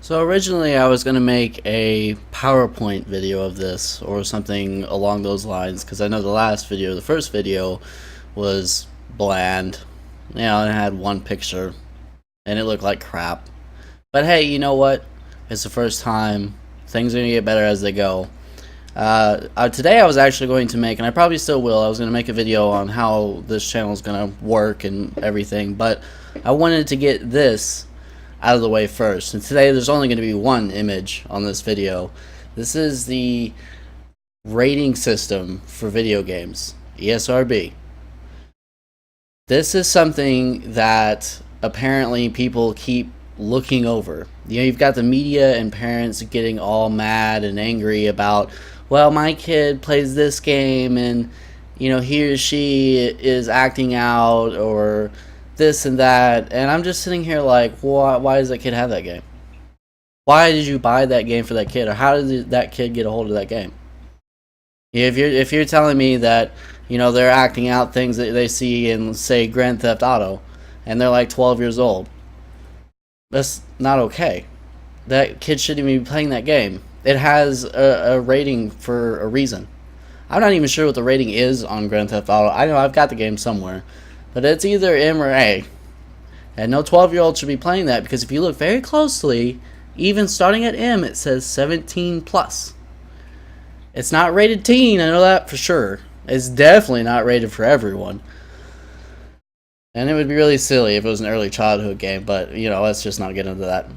So originally I was going to make a PowerPoint video of this or something along those lines because I know the first video was bland. You know, it had one picture and it looked like crap. But hey, you know what? It's the first time. Things are going to get better as they go. Today I was actually going to make, and I probably still will, I was going to make a video on how this channel is going to work and everything, but I wanted to get this out of the way first. And today there's only going to be one image on this video. This is the rating system for video games, ESRB. This is something that apparently people keep looking over. You know, you've got the media and parents getting all mad and angry about, well, my kid plays this game and, you know, he or she is acting out or this and that. And I'm just sitting here like, why does that kid have that game? Why did you buy that game for that kid? Or how did that kid get a hold of that game? If you're telling me that, you know, they're acting out things that they see in, say, Grand Theft Auto, and they're like 12 years old, that's not okay. That kid shouldn't even be playing that game. It has a rating for a reason. I'm not even sure what the rating is on Grand Theft Auto. I know I've got the game somewhere, but it's either M or A. And no 12-year-old should be playing that because if you look very closely, even starting at M, it says 17 plus. It's not rated teen, I know that for sure. It's definitely not rated for everyone. And it would be really silly if it was an early childhood game, but, you know, let's just not get into that.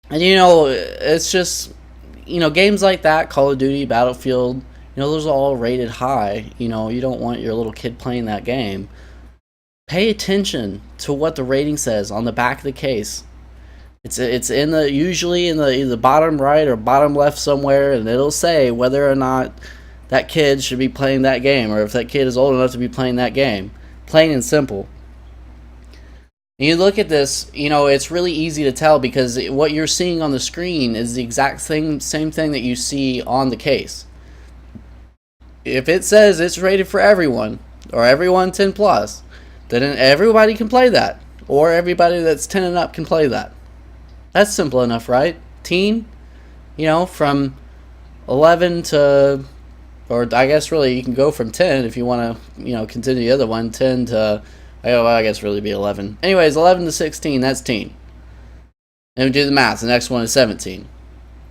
And, you know, it's just, you know, games like that, Call of Duty, Battlefield, you know, those are all rated high. You know, you don't want your little kid playing that game. Pay attention to what the rating says on the back of the case. It's in the usually in the bottom right or bottom left somewhere, and it'll say whether or not that kid should be playing that game or if that kid is old enough to be playing that game. Plain and simple. And you look at this, you know, it's really easy to tell because what you're seeing on the screen is the exact same thing that you see on the case. If it says it's rated for everyone or everyone 10 plus, then everybody can play that, or everybody that's 10 and up can play that. That's simple enough, right? Teen, you know, from 11 to, or I guess really you can go from 10 if you want to, you know, continue the other one, 10 to, I guess really be 11. Anyways, 11 to 16, that's teen. And we do the math, the next one is 17.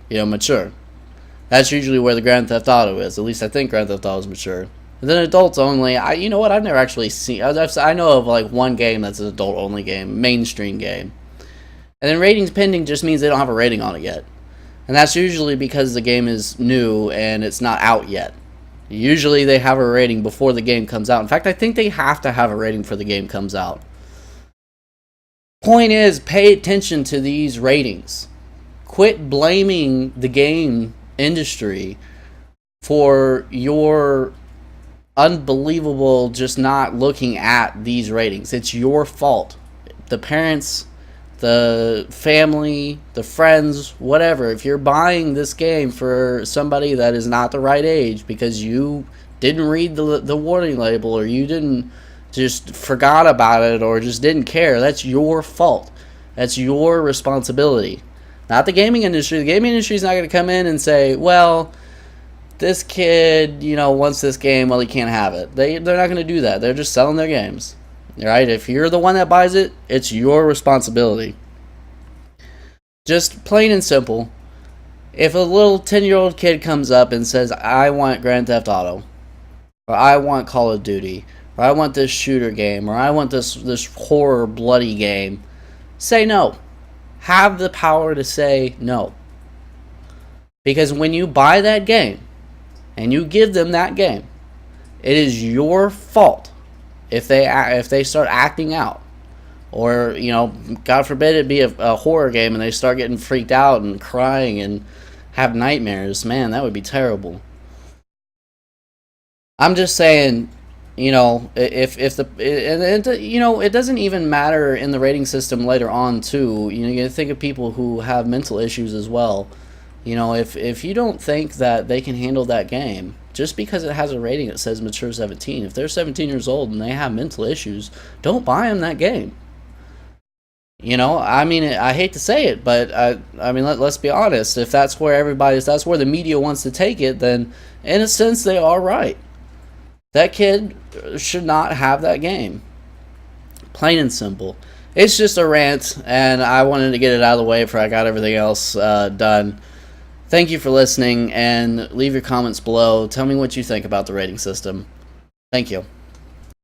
You know, mature. That's usually where the Grand Theft Auto is. At least I think Grand Theft Auto is mature. And then adults only, you know what, I've never actually seen, I know of like one game that's an adult only game, mainstream game. And then ratings pending just means they don't have a rating on it yet. And that's usually because the game is new and it's not out yet. Usually they have a rating before the game comes out. In fact, I think they have to have a rating before the game comes out. Point is, pay attention to these ratings. Quit blaming the game industry for your unbelievable just not looking at these ratings. It's your fault. The parents, the family, the friends, whatever. If you're buying this game for somebody that is not the right age because you didn't read the warning label or you didn't just forgot about it or just didn't care, that's your fault. That's your responsibility. Not the gaming industry. The gaming industry is not going to come in and say, well, this kid, you know, wants this game, well, he can't have it. They're not going to do that. They're just selling their games. Right? If you're the one that buys it, it's your responsibility. Just plain and simple. If a little 10-year-old kid comes up and says, I want Grand Theft Auto, or I want Call of Duty, or I want this shooter game, or I want this horror bloody game, say no. Have the power to say no. Because when you buy that game, and you give them that game, it is your fault if they start acting out, or, you know, God forbid it be a horror game and they start getting freaked out and crying and have nightmares. Man, that would be terrible. I'm just saying, you know, if you know, it doesn't even matter in the rating system later on too. You know, you think of people who have mental issues as well. You know, if you don't think that they can handle that game, just because it has a rating that says mature 17, if they're 17 years old and they have mental issues, don't buy them that game. You know, I mean, I hate to say it, but I mean, let's be honest. If that's where that's where the media wants to take it, then in a sense they are right. That kid should not have that game. Plain and simple. It's just a rant, and I wanted to get it out of the way before I got everything else done. Thank you for listening, and leave your comments below. Tell me what you think about the rating system. Thank you.